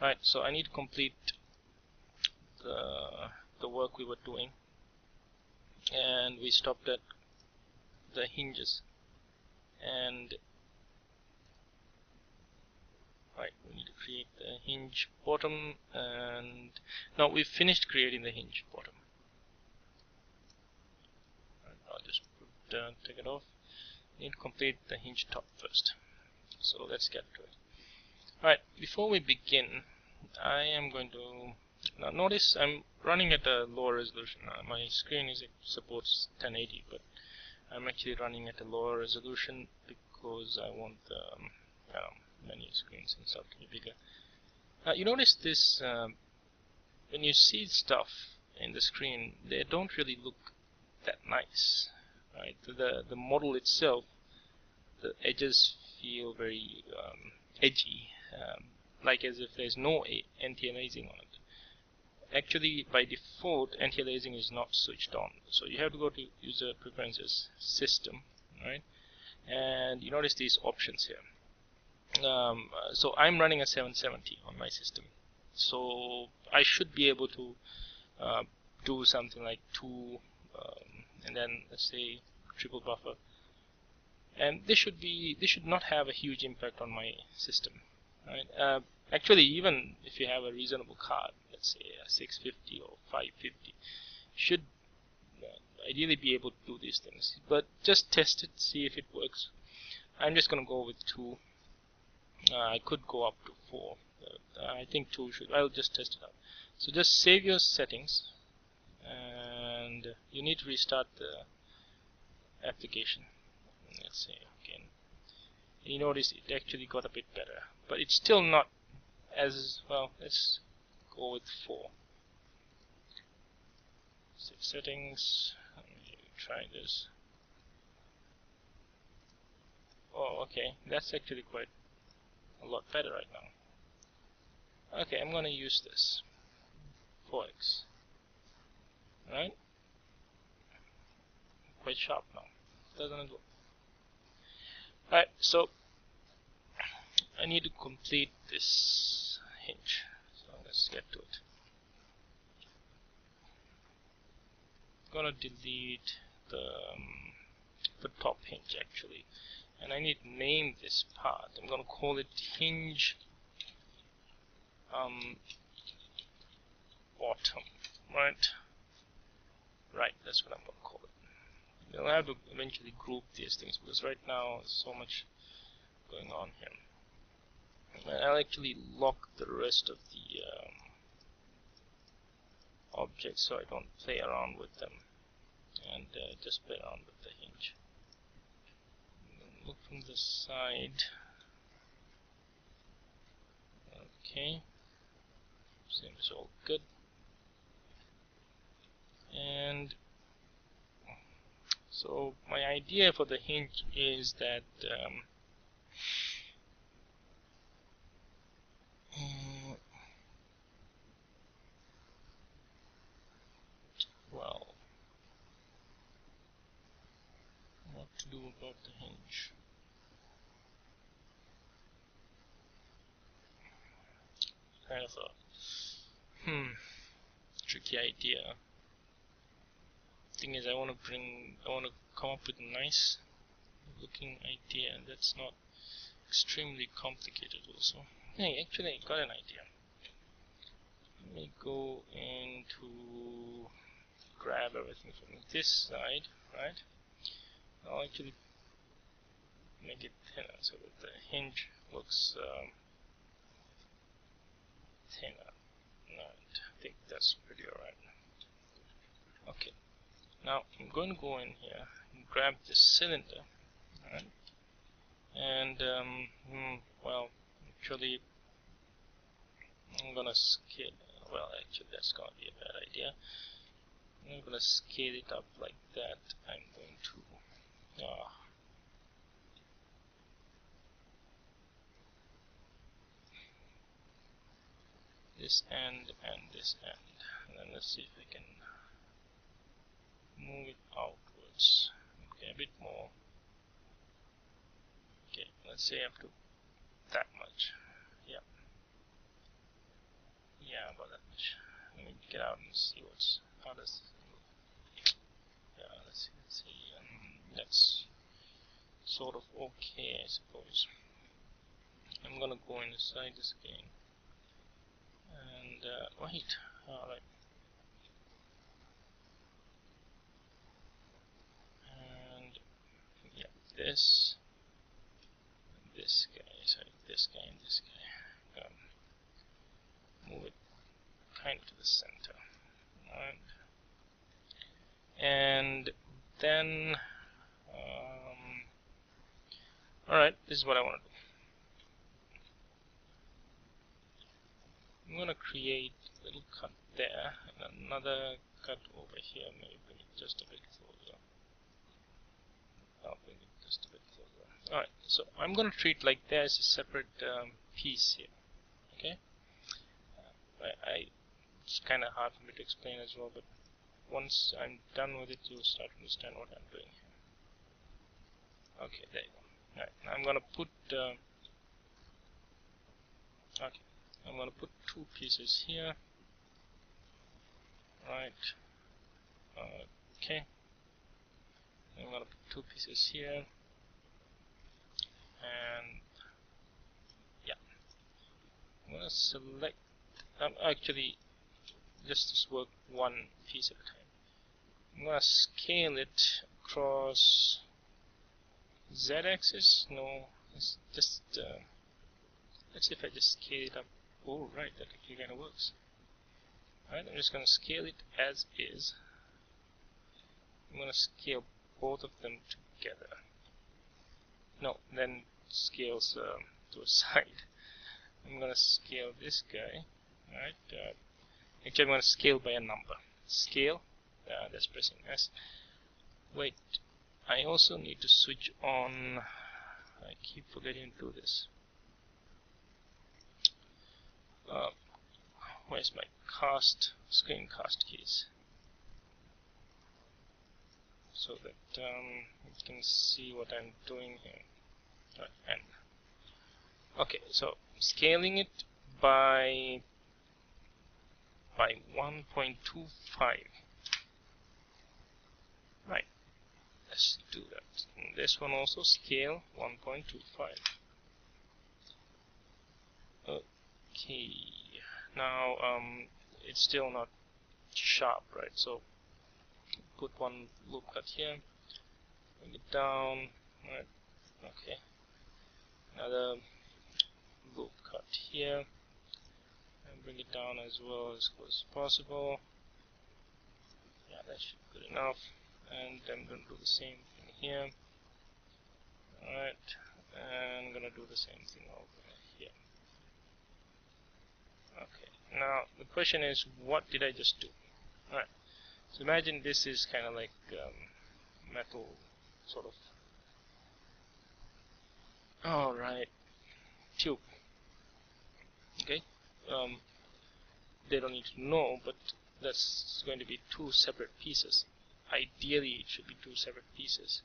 Right, so I need to complete the work we were doing, and we stopped at the hinges. And right, we need to create the hinge bottom, and now we've finished creating the hinge bottom. Right, I'll just take it off. We need to complete the hinge top first. So let's get to it. Alright, before we begin, I am going to now notice I'm running at a lower resolution. My screen supports 1080, but I'm actually running at a lower resolution because I want the menu screens and stuff to be bigger. You notice this when you see stuff in the screen, they don't really look that nice, right? The model itself, the edges feel very edgy, like as if there's no anti-aliasing on it. Actually, by default, anti-aliasing is not switched on, so you have to go to User Preferences, System, right? And you notice these options here. So I'm running a 770 on my system, so I should be able to do something like 2, and then let's say triple buffer, and this should not have a huge impact on my system, right? Actually, even if you have a reasonable card, let's say a 650 or 550, should ideally be able to do these things. But just test it, see if it works. I'm just gonna go with 2. I could go up to 4. I think 2 should. I'll just test it out. So just save your settings, and you need to restart the application. Let's say again. And you notice it actually got a bit better, but it's still not as well. Let's go with 4. Save settings. Let me try this. Oh, okay. That's actually quite a lot better right now. Okay, I'm gonna use this 4x. Right? Quite sharp now, doesn't it look? Alright, so I need to complete this hinge. So let's get to it. I'm gonna delete the top hinge actually, and I need to name this part. I'm gonna call it hinge bottom, right? Right, that's what I'm gonna call it. I'll have to eventually group these things because right now there's so much going on here. I'll actually lock the rest of the objects so I don't play around with them, and just play around with the hinge. Look from the side. Okay, seems all good. And so my idea for the hinge is that well, what to do about the hinge? Kind of a tricky idea. Thing is, I want to come up with a nice looking idea that's not extremely complicated also. Hey, actually I got an idea. Let me go into grab everything from this side, right? I'll actually make it thinner so that the hinge looks thinner. Right, I think that's pretty alright. Okay, now I'm going to go in here and grab this cylinder, right? And well, actually I'm gonna scale. Well, actually that's gonna be a bad idea. I'm gonna scale it up like that. I'm going to this end and this end, and then let's see if we can move it outwards. Okay, a bit more. Okay, let's say up to that much. Yeah. yeah, about that much. Let me get out and see how does. Yeah, let's see. That's sort of okay, I suppose. I'm gonna go inside this game and wait. Alright. And yeah, this guy, sorry, this guy and this guy. Move it kind of to the center. Alright. And then alright, this is what I want to do. I'm gonna create a little cut there and another cut over here, maybe bring it just a bit closer. I'll bring it just a bit closer. Alright, so I'm gonna treat like there's a separate piece here. Okay? It's kinda hard for me to explain as well, but once I'm done with it, you'll start to understand what I'm doing here. Okay, there you go. Alright, now I'm gonna put I'm gonna put two pieces here. Right. Okay. I'm gonna put two pieces here, and yeah, I'm gonna select. Actually, just this work one piece at a time. I'm gonna scale it across z-axis. No, it's just let's see if I just scale it up. Oh, right, that actually kind of works. Alright, I'm just gonna scale it as is. I'm gonna scale both of them together. No, then scales to a side. I'm gonna scale this guy. Alright, actually I'm gonna scale by a number. Scale, that's pressing S. Wait, I also need to switch on. I keep forgetting to do this. Where's my screencast keys? So that you can see what I'm doing here. And okay, so scaling it by 1.25. Right, let's do that. And this one also scale 1.25. Okay, now it's still not sharp, right? So put one loop cut here, bring it down, right? Okay, another loop cut here, and bring it down as well as close as possible. Yeah, that should be good enough. And I'm going to do the same thing here. Alright, and I'm going to do the same thing over here. Okay, now the question is, what did I just do? Alright, so imagine this is kind of like metal sort of. Alright, tube. Okay, they don't need to know, but that's going to be two separate pieces. Ideally, it should be two separate pieces.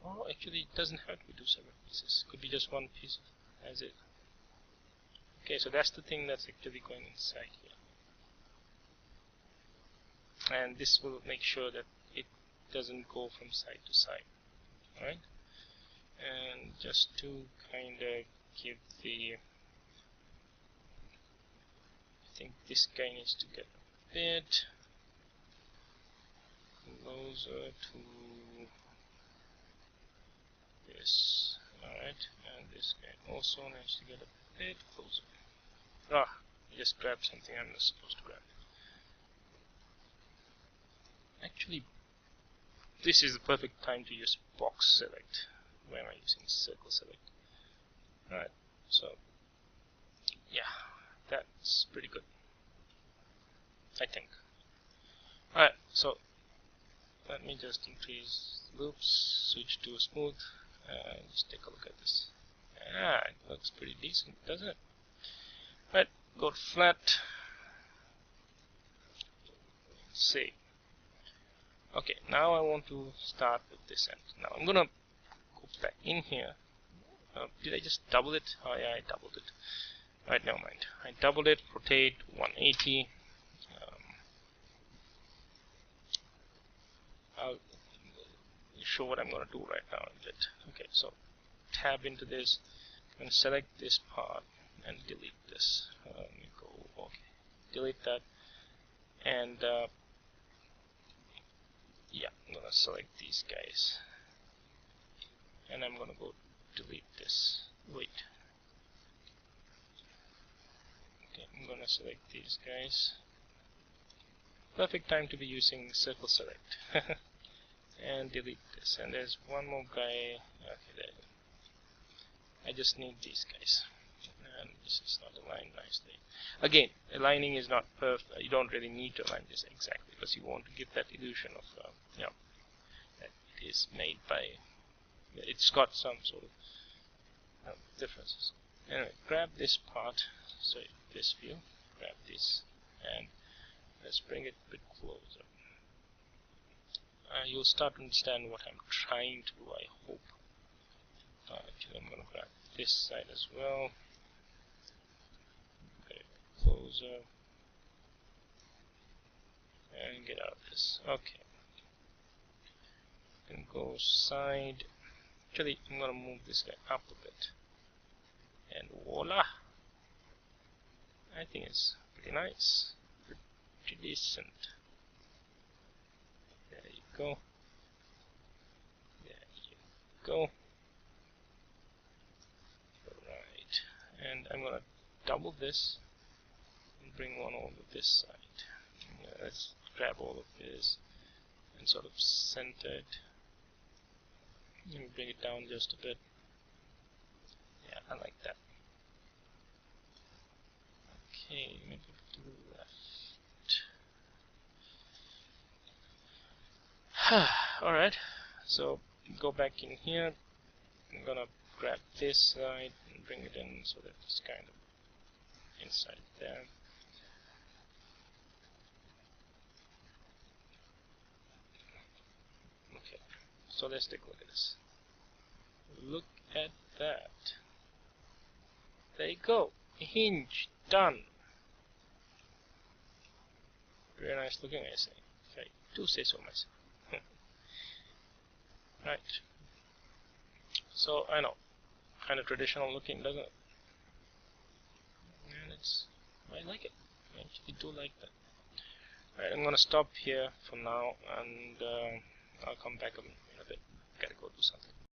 Oh, actually, it doesn't have to be two separate pieces. It could be just one piece as it. Okay, so that's the thing that's actually going inside here. And this will make sure that it doesn't go from side to side. Alright? And just to kind of give the. I think this guy needs to get a bit closer to this. Alright, and this guy also needs to get a bit closer. Ah, I just grabbed something I'm not supposed to grab. Actually, this is the perfect time to use box select. Why am I using circle select? Alright, so yeah, that's pretty good, I think. Alright, so let me just increase loops, switch to smooth, and just take a look at this. Yeah, it looks pretty decent, doesn't it? Right, go to flat, save. Okay, now I want to start with this end. Now I'm gonna go back in here. Did I just double it? Oh yeah, I doubled it. Right, never mind. I doubled it, rotate 180. I'll show what I'm going to do right now in a bit. Okay, so tab into this and select this part and delete this. Let me go, okay, delete that, and yeah, I'm going to select these guys, and I'm going to go delete this. Wait. Okay, I'm going to select these guys. Perfect time to be using circle select. And delete this. And there's one more guy. Okay, there. I just need these guys. And this is not aligned nicely. Again, aligning is not perfect. You don't really need to align this exactly, because you want to give that illusion of, you know, that it is made by. It's got some sort of differences. Anyway, grab this part. So this view. Grab this, and let's bring it a bit closer. You'll start to understand what I'm trying to do, I hope. Actually, I'm going to grab this side as well. Get it closer. And get out of this. Okay. Then go side. Actually, I'm going to move this guy up a bit. And voila! I think it's pretty nice. Pretty decent. There you go. There you go. Right. And I'm going to double this and bring one over this side. Let's grab all of this and sort of center it. Let me bring it down just a bit. Yeah, I like that. Okay, maybe to the left. Alright, so go back in here. I'm gonna grab this side and bring it in so that it's kind of inside there. Okay, so let's take a look at this. Look at that. There you go. Hinge done. Very nice looking, I say. If I do say so myself. Right. So I know, kind of traditional looking, doesn't it? And I like it. I actually do like that. Alright, I'm gonna stop here for now, and I'll come back in a bit. Gotta go do something.